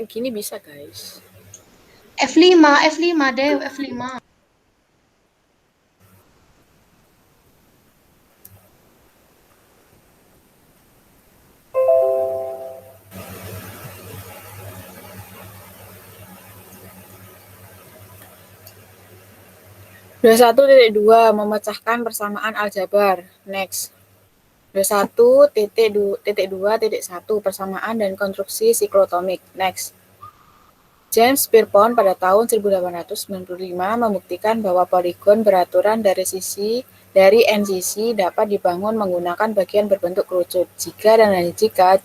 Gini bisa, guys. F5 deh, F5. Dua puluh satu titik dua memecahkan persamaan aljabar. Next. 21.2.1 persamaan dan konstruksi siklotomik. Next. James Pierpont pada tahun 1895 membuktikan bahwa poligon beraturan dari NCC dapat dibangun menggunakan bagian berbentuk kerucut jika dan hanya jika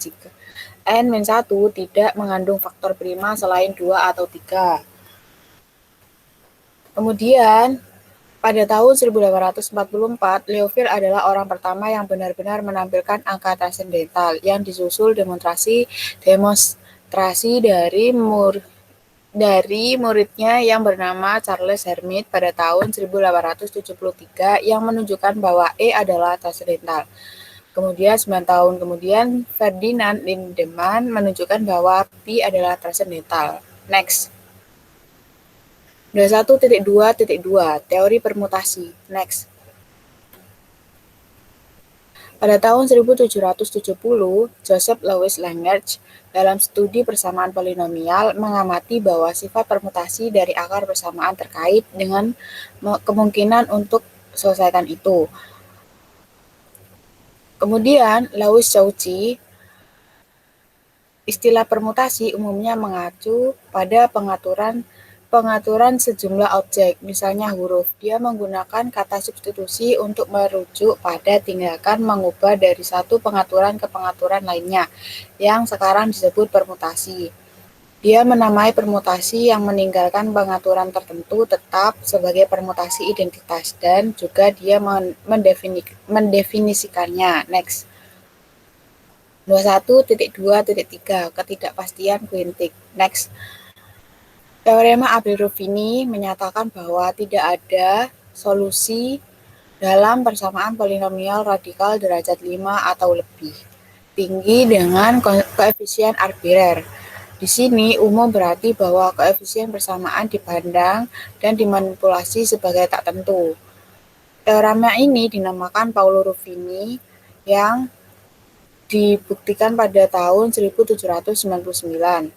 n-1 tidak mengandung faktor prima selain 2 atau 3. Kemudian, pada tahun 1844, Liouville adalah orang pertama yang benar-benar menampilkan angka transendental yang disusul demonstrasi dari muridnya yang bernama Charles Hermite pada tahun 1873 yang menunjukkan bahwa E adalah transendental. Kemudian 9 tahun kemudian Ferdinand Lindemann menunjukkan bahwa Pi adalah transendental. Next. 21.2.2 Teori permutasi. Next. Pada tahun 1770, Joseph Louis Lagrange dalam studi persamaan polinomial mengamati bahwa sifat permutasi dari akar persamaan terkait dengan kemungkinan untuk selesaikan itu. Kemudian, Louis Cauchy, istilah permutasi umumnya mengacu pada pengaturan sejumlah objek, misalnya huruf. Dia menggunakan kata substitusi untuk merujuk pada tindakan mengubah dari satu pengaturan ke pengaturan lainnya, yang sekarang disebut permutasi. Dia menamai permutasi yang meninggalkan pengaturan tertentu tetap sebagai permutasi identitas, dan juga dia mendefinisikannya. Next. 21.2.3 Ketidakpastian kuintik. Next. Teorema Abel-Ruffini menyatakan bahwa tidak ada solusi dalam persamaan polinomial radikal derajat 5 atau lebih tinggi dengan koefisien arbiter. Di sini umum berarti bahwa koefisien persamaan dipandang dan dimanipulasi sebagai tak tentu. Teorema ini dinamakan Paolo-Ruffini yang dibuktikan pada tahun 1799.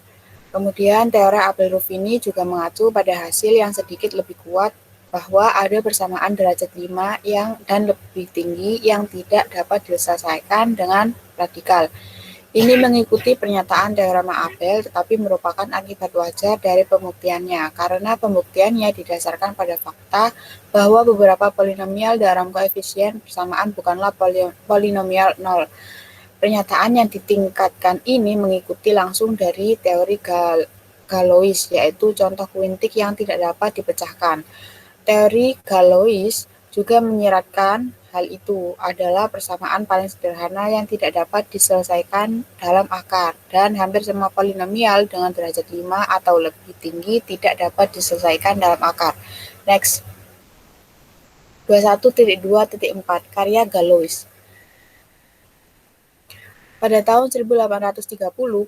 Kemudian teori Abel-Ruffini juga mengacu pada hasil yang sedikit lebih kuat bahwa ada persamaan derajat 5 dan lebih tinggi yang tidak dapat diselesaikan dengan radikal. Ini mengikuti pernyataan teorema Abel, tetapi merupakan akibat wajar dari pembuktiannya, karena pembuktiannya didasarkan pada fakta bahwa beberapa polinomial dalam koefisien persamaan bukanlah polinomial nol. Pernyataan yang ditingkatkan ini mengikuti langsung dari teori Galois, yaitu contoh kuintik yang tidak dapat dipecahkan. Teori Galois juga menyiratkan hal itu adalah persamaan paling sederhana yang tidak dapat diselesaikan dalam akar, dan hampir semua polinomial dengan derajat 5 atau lebih tinggi tidak dapat diselesaikan dalam akar. Next. 21.2.4 Karya Galois. Pada tahun 1830,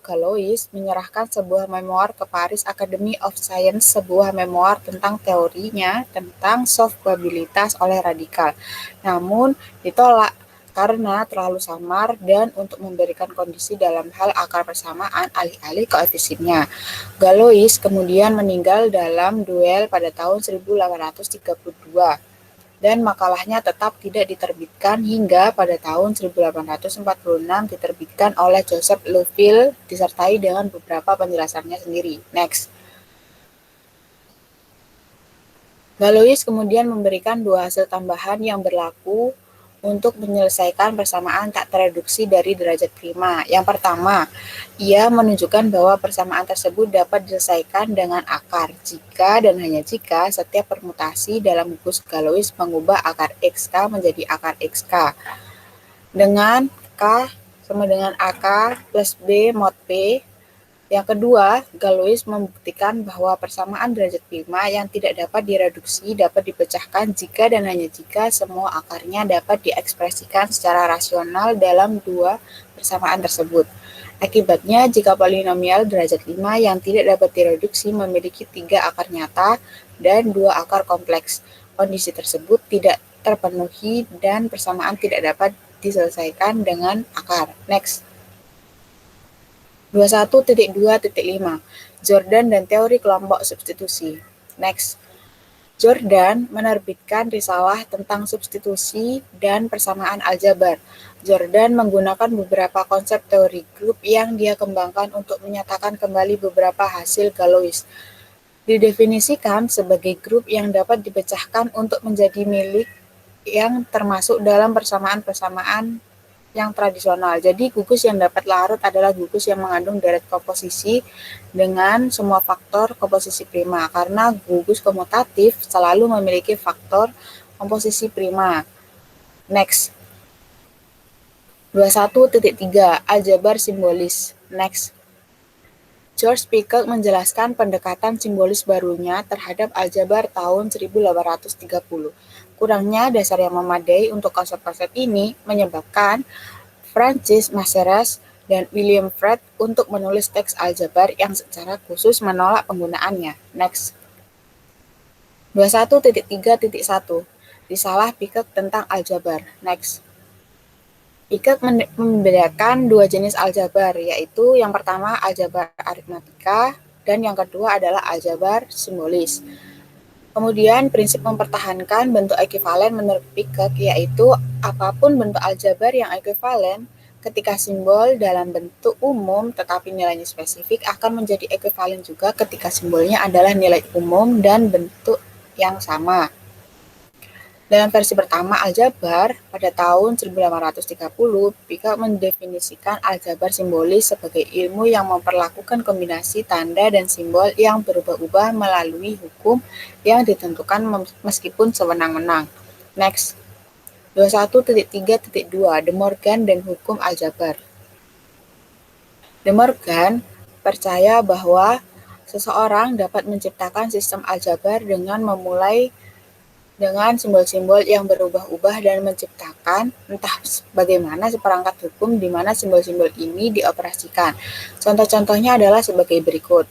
Galois menyerahkan sebuah memoir ke Paris Academy of Science, sebuah memoir tentang teorinya tentang solvabilitas oleh radikal. Namun, ditolak karena terlalu samar dan untuk memberikan kondisi dalam hal akar persamaan alih-alih koefisiennya. Galois kemudian meninggal dalam duel pada tahun 1832. Dan makalahnya tetap tidak diterbitkan hingga pada tahun 1846 diterbitkan oleh Joseph Liouville disertai dengan beberapa penjelasannya sendiri. Next. Galois kemudian memberikan dua hasil tambahan yang berlaku untuk menyelesaikan persamaan tak tereduksi dari derajat prima. Yang pertama, ia menunjukkan bahwa persamaan tersebut dapat diselesaikan dengan akar jika dan hanya jika setiap permutasi dalam gugus Galois mengubah akar XK menjadi akar XK dengan K sama dengan AK plus B mod P. Yang kedua, Galois membuktikan bahwa persamaan derajat prima yang tidak dapat direduksi dapat dipecahkan jika dan hanya jika semua akarnya dapat diekspresikan secara rasional dalam dua persamaan tersebut. Akibatnya, jika polinomial derajat 5 yang tidak dapat direduksi memiliki 3 akar nyata dan 2 akar kompleks, kondisi tersebut tidak terpenuhi dan persamaan tidak dapat diselesaikan dengan akar. Next. 21.2.5 Jordan dan teori kelompok substitusi. Next. Jordan menerbitkan risalah tentang substitusi dan persamaan aljabar. Jordan menggunakan beberapa konsep teori grup yang dia kembangkan untuk menyatakan kembali beberapa hasil Galois. Didefinisikan sebagai grup yang dapat dipecahkan untuk menjadi milik yang termasuk dalam persamaan-persamaan yang tradisional. Jadi gugus yang dapat larut adalah gugus yang mengandung deret komposisi dengan semua faktor komposisi prima, karena gugus komutatif selalu memiliki faktor komposisi prima. Next. 21.3 Aljabar simbolis. Next. George Peacock menjelaskan pendekatan simbolis barunya terhadap aljabar tahun 1830. Kurangnya dasar yang memadai untuk konsep-konsep ini menyebabkan Francis Maseres dan William Fred untuk menulis teks aljabar yang secara khusus menolak penggunaannya. Next. 21.3.1 Risalah Peacock tentang aljabar. Next. Peacock membedakan dua jenis aljabar, yaitu yang pertama aljabar aritmatika dan yang kedua adalah aljabar simbolis. Kemudian prinsip mempertahankan bentuk ekuivalen menurut Peacock yaitu apapun bentuk aljabar yang ekuivalen ketika simbol dalam bentuk umum tetapi nilainya spesifik akan menjadi ekuivalen juga ketika simbolnya adalah nilai umum dan bentuk yang sama. Dalam versi pertama aljabar pada tahun 1830, Peacock mendefinisikan aljabar simbolis sebagai ilmu yang memperlakukan kombinasi tanda dan simbol yang berubah-ubah melalui hukum yang ditentukan meskipun sewenang-wenang. Next. 21.3.2 De Morgan dan hukum aljabar. De Morgan percaya bahwa seseorang dapat menciptakan sistem aljabar dengan memulai dengan simbol-simbol yang berubah-ubah dan menciptakan entah bagaimana seperangkat hukum di mana simbol-simbol ini dioperasikan. Contoh-contohnya adalah sebagai berikut.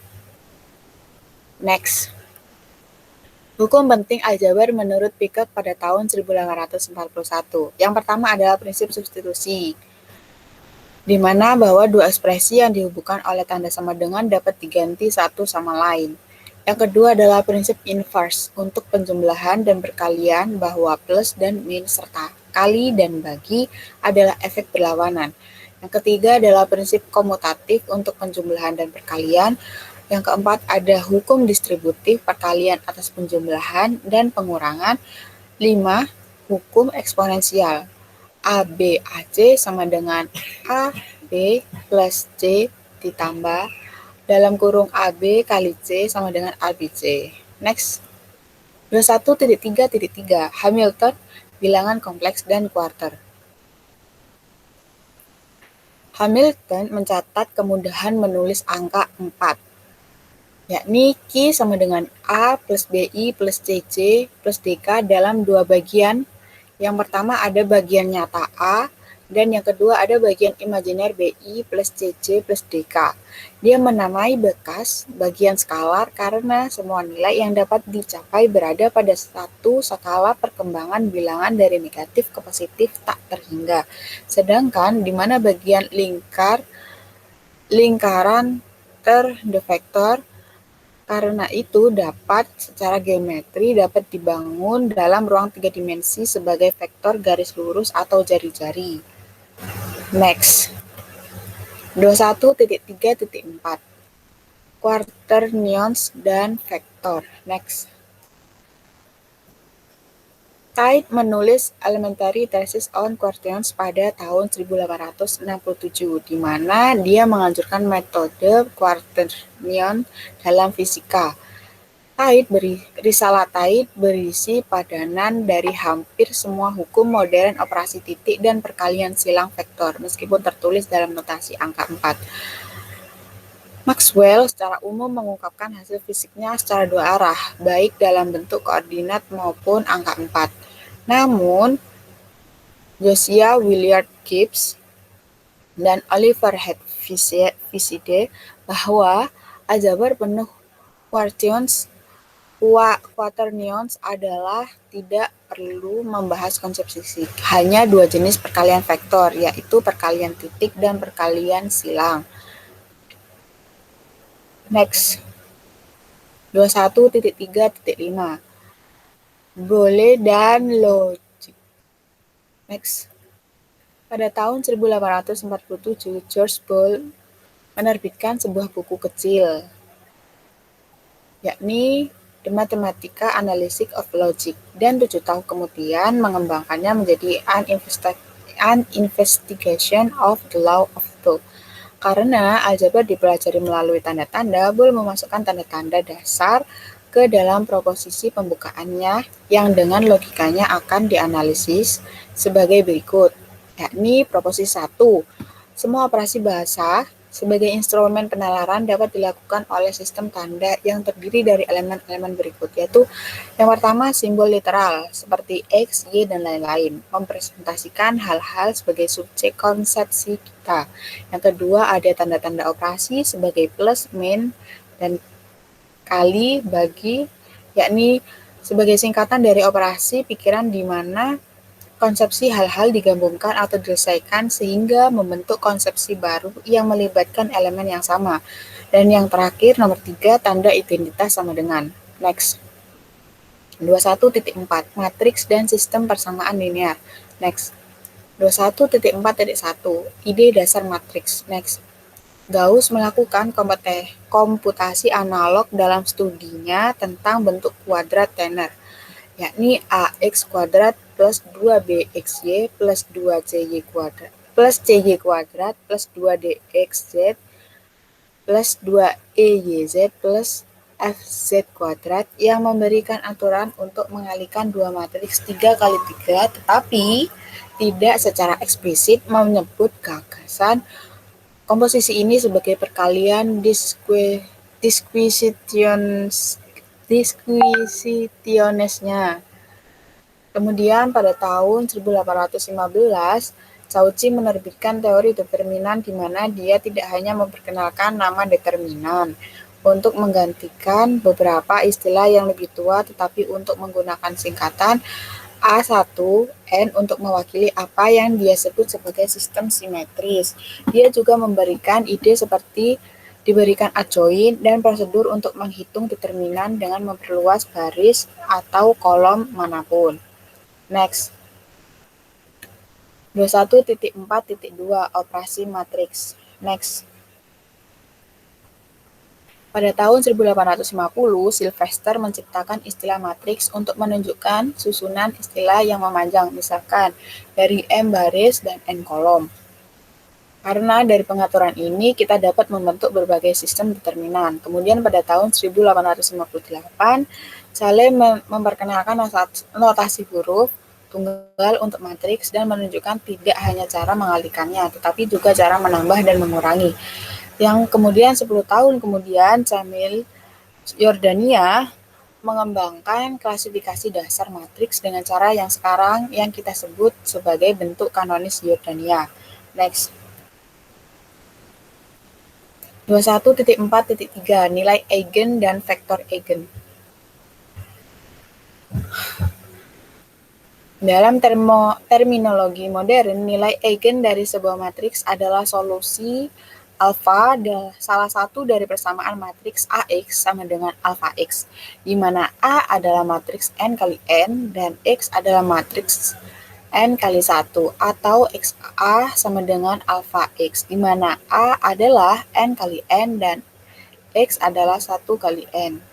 Next. Hukum penting aljabar menurut Peacock pada tahun 1841. Yang pertama adalah prinsip substitusi, di mana bahwa dua ekspresi yang dihubungkan oleh tanda sama dengan dapat diganti satu sama lain. Yang kedua adalah prinsip inverse untuk penjumlahan dan perkalian bahwa plus dan min serta kali dan bagi adalah efek berlawanan. Yang ketiga adalah prinsip komutatif untuk penjumlahan dan perkalian. Yang keempat ada hukum distributif perkalian atas penjumlahan dan pengurangan. 5. Hukum eksponensial. AB AC sama dengan AB plus C ditambah dalam kurung AB kali C sama dengan ABC. Next. 21.3.3 Hamilton, bilangan kompleks dan kuarter. Hamilton mencatat kemudahan menulis angka 4, yakni Q sama dengan A plus BI plus CC plus DK dalam dua bagian. Yang pertama ada bagian nyata A, dan yang kedua ada bagian imajiner BI plus CC plus DK. Dia menamai bekas bagian skalar karena semua nilai yang dapat dicapai berada pada satu skala perkembangan bilangan dari negatif ke positif tak terhingga. Sedangkan di mana bagian lingkaran terdefektor, karena itu dapat secara geometri dapat dibangun dalam ruang 3 dimensi sebagai vektor garis lurus atau jari-jari. Next. 21.3.4 Quaternions dan vektor. Next. Tait menulis Elementary Thesis on Quaternions pada tahun 1867, di mana dia menganjurkan metode quaternion dalam fisika. Risalah Tait berisi padanan dari hampir semua hukum modern operasi titik dan perkalian silang vektor, meskipun tertulis dalam notasi angka 4. Maxwell secara umum mengungkapkan hasil fisiknya secara dua arah, baik dalam bentuk koordinat maupun angka 4. Namun, Josiah Willard Gibbs dan Oliver Hadfield Viside bahwa aljabar penuh quaternions adalah tidak perlu membahas konsep fisik. Hanya dua jenis perkalian vektor, yaitu perkalian titik dan perkalian silang. Next. 21.3.5 Boole dan logik. Next. Pada tahun 1847, George Boole menerbitkan sebuah buku kecil, yakni The Mathematical Analysis of Logic, dan 7 tahun kemudian mengembangkannya menjadi An Investigation of the Law of Thought. Karena aljabar dipelajari melalui tanda-tanda, Boole memasukkan tanda-tanda dasar ke dalam proposisi pembukaannya yang dengan logikanya akan dianalisis sebagai berikut, yakni proposisi 1. Semua operasi bahasa sebagai instrumen penalaran dapat dilakukan oleh sistem tanda yang terdiri dari elemen-elemen berikut, yaitu yang pertama simbol literal seperti X, Y, dan lain-lain, mempresentasikan hal-hal sebagai subjek konsepsi kita. Yang kedua ada tanda-tanda operasi sebagai plus, min, dan kali, bagi, yakni sebagai singkatan dari operasi pikiran di mana konsepsi hal-hal digabungkan atau diselesaikan sehingga membentuk konsepsi baru yang melibatkan elemen yang sama. Dan yang terakhir, nomor 3, tanda identitas sama dengan. Next. 21.4 Matriks dan sistem persamaan linear. Next. 21.4.1 Ide dasar matriks. Next. Gauss melakukan komputasi analog dalam studinya tentang bentuk kuadrat Tanner, yakni AX kuadrat plus 2BXY plus 2CY kuadrat plus CY kuadrat plus 2DXZ plus 2EYZ plus FZ kuadrat yang memberikan aturan untuk mengalihkan dua matriks 3x3, tetapi tidak secara eksplisit menyebut gagasan komposisi ini sebagai perkalian disquisitionesnya. Kemudian pada tahun 1815, Cauchy menerbitkan teori determinan di mana dia tidak hanya memperkenalkan nama determinan untuk menggantikan beberapa istilah yang lebih tua, tetapi untuk menggunakan singkatan A1N untuk mewakili apa yang dia sebut sebagai sistem simetris. Dia juga memberikan ide seperti diberikan adjoint dan prosedur untuk menghitung determinan dengan memperluas baris atau kolom manapun. Next. 21.4.2 Operasi matriks. Next. Pada tahun 1850, Sylvester menciptakan istilah matriks untuk menunjukkan susunan istilah yang memanjang, misalkan dari M baris dan N kolom. Karena dari pengaturan ini kita dapat membentuk berbagai sistem determinan. Kemudian pada tahun 1858, Cayley memperkenalkan notasi huruf tunggal untuk matriks dan menunjukkan tidak hanya cara mengalihkannya, tetapi juga cara menambah dan mengurangi. Yang kemudian 10 tahun kemudian, Camille Jordania mengembangkan klasifikasi dasar matriks dengan cara yang sekarang yang kita sebut sebagai bentuk kanonis Jordania. Next. 21.4.3 Nilai eigen dan vektor eigen. Dalam terminologi modern, nilai eigen dari sebuah matriks adalah solusi alfa salah satu dari persamaan matriks AX sama dengan alfa X, di mana A adalah matriks N kali N dan X adalah matriks N kali 1, atau XA sama dengan alfa X, di mana A adalah N kali N dan X adalah 1 kali N.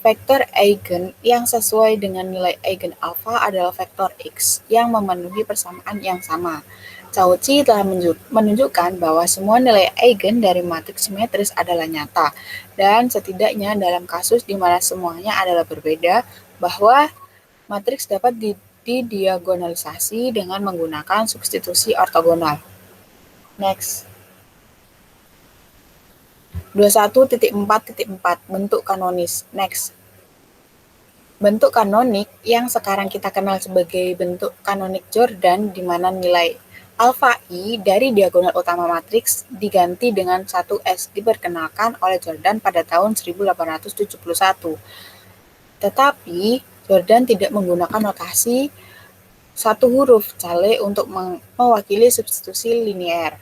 Vektor eigen yang sesuai dengan nilai eigen alfa adalah vektor X yang memenuhi persamaan yang sama. Cauchy telah menunjukkan bahwa semua nilai eigen dari matriks simetris adalah nyata, dan setidaknya dalam kasus di mana semuanya adalah berbeda, bahwa matriks dapat didiagonalisasi dengan menggunakan substitusi ortogonal. Next. 21.4.4 Bentuk kanonis. Next. Bentuk kanonik yang sekarang kita kenal sebagai bentuk kanonik Jordan, di mana nilai alfa I dari diagonal utama matriks diganti dengan 1S diperkenalkan oleh Jordan pada tahun 1871. Tetapi Jordan tidak menggunakan notasi satu huruf cale untuk mewakili substitusi linier.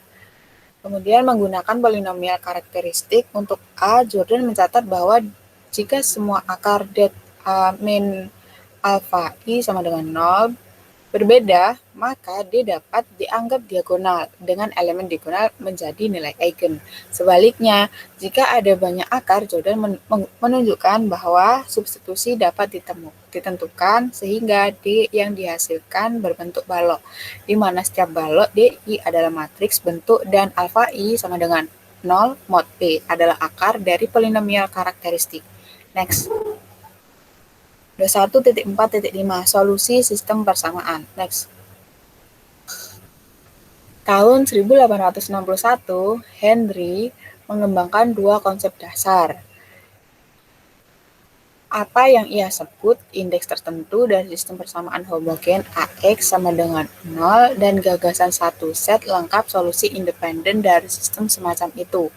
Kemudian menggunakan polinomial karakteristik untuk A, Jordan mencatat bahwa jika semua akar det A min alfa I sama dengan 0 berbeda, maka D dapat dianggap diagonal dengan elemen diagonal menjadi nilai eigen. Sebaliknya, jika ada banyak akar, Jordan menunjukkan bahwa substitusi dapat ditentukan sehingga D yang dihasilkan berbentuk balok, di mana setiap balok DI adalah matriks bentuk dan alfa I sama dengan 0 mod P adalah akar dari polinomial karakteristik. Next. 21.4.5 Solusi sistem persamaan. Next. Tahun 1861, Henry mengembangkan dua konsep dasar. Apa yang ia sebut indeks tertentu dari sistem persamaan homogen AX sama dengan 0 dan gagasan satu set lengkap solusi independen dari sistem semacam itu.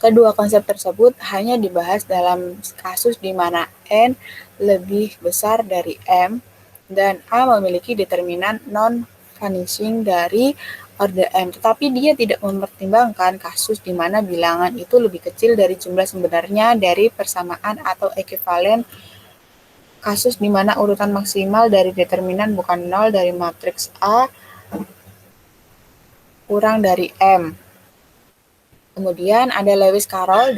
Kedua konsep tersebut hanya dibahas dalam kasus di mana N lebih besar dari M dan A memiliki determinan non-vanishing dari orde M, tetapi dia tidak mempertimbangkan kasus di mana bilangan itu lebih kecil dari jumlah sebenarnya dari persamaan atau ekuivalen, kasus di mana urutan maksimal dari determinan bukan 0 dari matriks A kurang dari M. Kemudian ada Lewis Carroll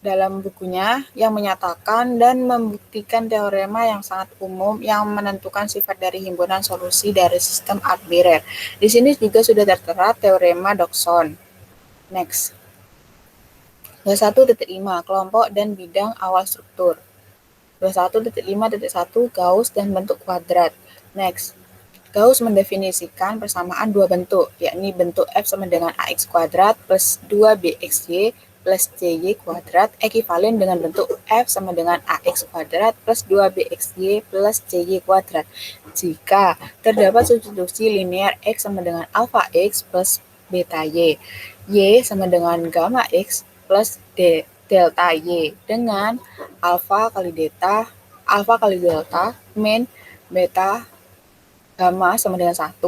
dalam bukunya yang menyatakan dan membuktikan teorema yang sangat umum yang menentukan sifat dari himpunan solusi dari sistem arbitrer. Di sini juga sudah tertera teorema Dodson. Next. 21.5 Kelompok dan bidang awal struktur. 21.5.1 Gauss dan bentuk kuadrat. Next. Gauss mendefinisikan persamaan dua bentuk, yakni bentuk F sama dengan AX kuadrat plus 2BXY plus CY kuadrat ekivalen dengan bentuk F sama dengan AX kuadrat plus 2BXY plus CY kuadrat. Jika terdapat substitusi linear X sama dengan alpha X plus beta Y, Y sama dengan gamma X plus delta Y dengan alpha kali delta min beta gamma sama dengan 1,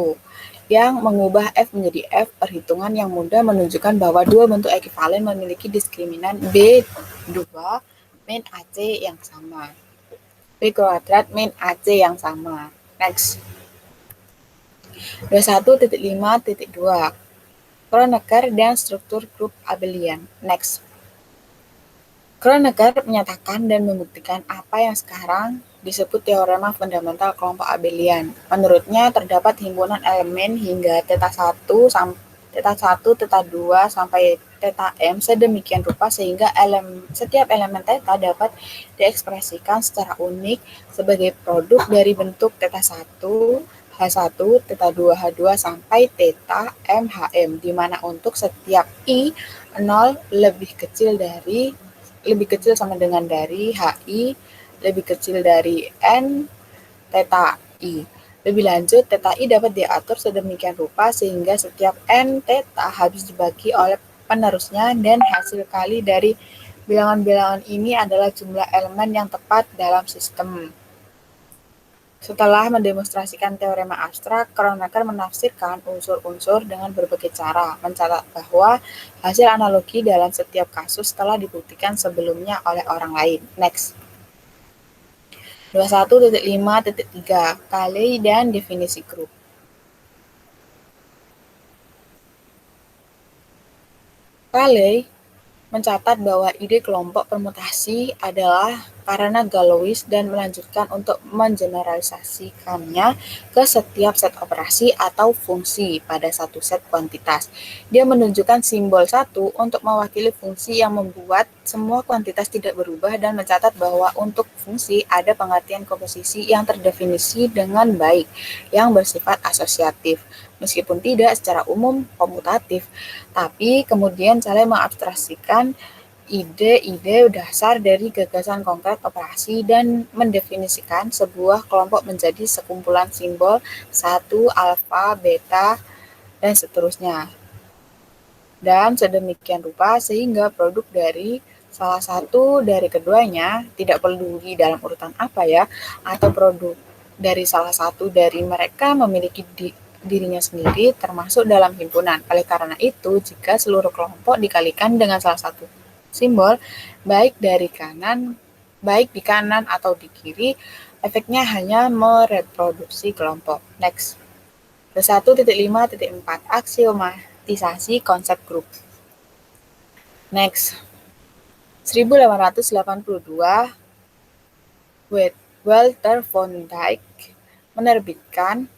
yang mengubah F menjadi F perhitungan yang mudah menunjukkan bahwa dua bentuk ekivalen memiliki diskriminan B2 min AC yang sama. B kuadrat min AC yang sama. Next. 21.5.2 Kronecker dan struktur grup abelian. Next. Kronecker menyatakan dan membuktikan apa yang sekarang disebut teorema fundamental kelompok abelian. Menurutnya terdapat himpunan elemen hingga θ1, θ2 sampai θm sedemikian rupa sehingga setiap elemen θ dapat diekspresikan secara unik sebagai produk dari bentuk θ1, H1, θ2, H2 sampai θm, Hm, di mana untuk setiap I 0 lebih kecil sama dengan dari HI lebih kecil dari N theta I. Lebih lanjut, theta I dapat diatur sedemikian rupa sehingga setiap N theta habis dibagi oleh penerusnya dan hasil kali dari bilangan-bilangan ini adalah jumlah elemen yang tepat dalam sistem. Setelah mendemonstrasikan teorema abstrak, Kronecker menafsirkan unsur-unsur dengan berbagai cara, mencatat bahwa hasil analogi dalam setiap kasus telah dibuktikan sebelumnya oleh orang lain. Next. 21.5.3 Cayley dan definisi grup. Cayley mencatat bahwa ide kelompok permutasi adalah karena Galois dan melanjutkan untuk mengeneralisasikannya ke setiap set operasi atau fungsi pada satu set kuantitas. Dia menunjukkan simbol 1 untuk mewakili fungsi yang membuat semua kuantitas tidak berubah dan mencatat bahwa untuk fungsi ada pengertian komposisi yang terdefinisi dengan baik yang bersifat asosiatif, meskipun tidak secara umum komutatif. Tapi kemudian Cayley mengabstraksikan ide-ide dasar dari gagasan konkret operasi dan mendefinisikan sebuah kelompok menjadi sekumpulan simbol 1, alfa, beta, dan seterusnya. Dan sedemikian rupa sehingga produk dari salah satu dari keduanya, tidak peduli dalam urutan apa ya, atau produk dari salah satu dari mereka memiliki dirinya sendiri termasuk dalam himpunan. Oleh karena itu, jika seluruh kelompok dikalikan dengan salah satu simbol, baik di kanan atau di kiri, efeknya hanya mereproduksi kelompok. Next. 1.5.4 Aksiomatisasi konsep grup. Next. 1882 Walter von Dijk menerbitkan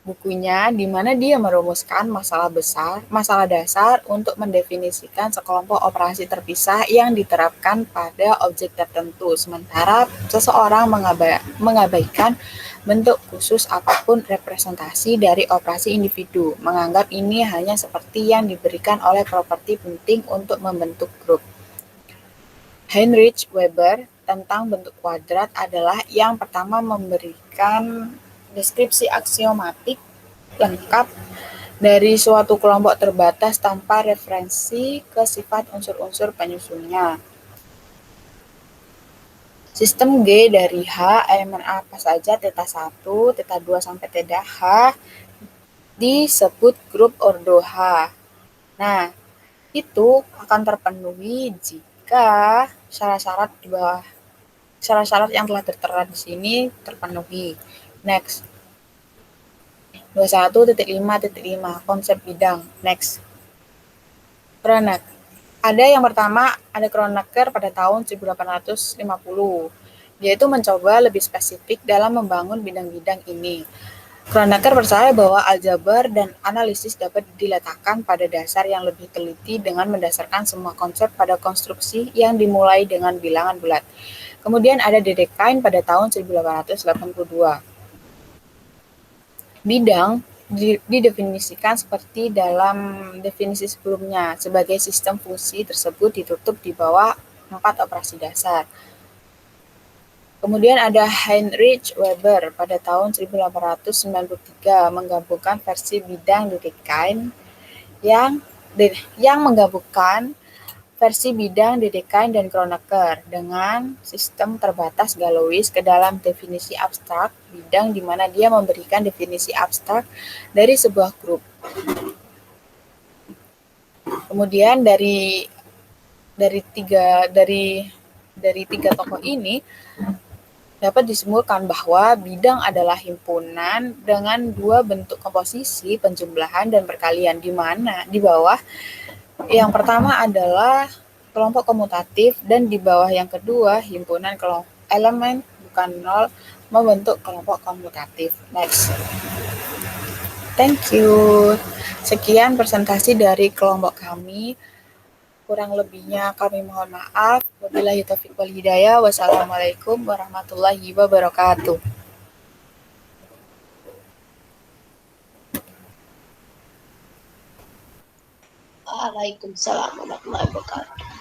bukunya di mana dia merumuskan masalah dasar untuk mendefinisikan sekelompok operasi terpisah yang diterapkan pada objek tertentu, sementara seseorang mengabaikan bentuk khusus apapun representasi dari operasi individu, menganggap ini hanya seperti yang diberikan oleh properti penting untuk membentuk grup. Heinrich Weber tentang bentuk kuadrat adalah yang pertama memberikan deskripsi aksiomatik lengkap dari suatu kelompok terbatas tanpa referensi ke sifat unsur-unsur penyusunnya. Sistem G dari H, elemen apa saja, θ 1, θ 2 sampai θ H, disebut grup ordo H. Nah, itu akan terpenuhi jika syarat-syarat yang telah tertera di sini terpenuhi. Next. 21.5.5 Konsep bidang. Next. Kronecker. Ada yang pertama, ada Kronecker pada tahun 1850. Dia itu mencoba lebih spesifik dalam membangun bidang-bidang ini. Kronecker percaya bahwa aljabar dan analisis dapat diletakkan pada dasar yang lebih teliti dengan mendasarkan semua konsep pada konstruksi yang dimulai dengan bilangan bulat. Kemudian ada Dedekind pada tahun 1882. Bidang didefinisikan seperti dalam definisi sebelumnya, sebagai sistem fungsi tersebut ditutup di bawah 4 operasi dasar. Kemudian ada Heinrich Weber pada tahun 1893 menggabungkan versi bidang Dedekind yang menggabungkan versi bidang Dedekind dan Kronecker dengan sistem terbatas Galois ke dalam definisi abstrak bidang, di mana dia memberikan definisi abstrak dari sebuah grup. Kemudian dari tiga tokoh ini dapat disimpulkan bahwa bidang adalah himpunan dengan dua bentuk komposisi, penjumlahan dan perkalian, di mana di bawah yang pertama adalah kelompok komutatif dan di bawah yang kedua himpunan elemen bukan nol membentuk kelompok komutatif. Next. Thank you. Sekian presentasi dari kelompok kami. Kurang lebihnya kami mohon maaf. Wabillahi taufiq wal hidayah. Wassalamualaikum warahmatullahi wabarakatuh. Waalaikumsalam warahmatullahi wabarakatuh.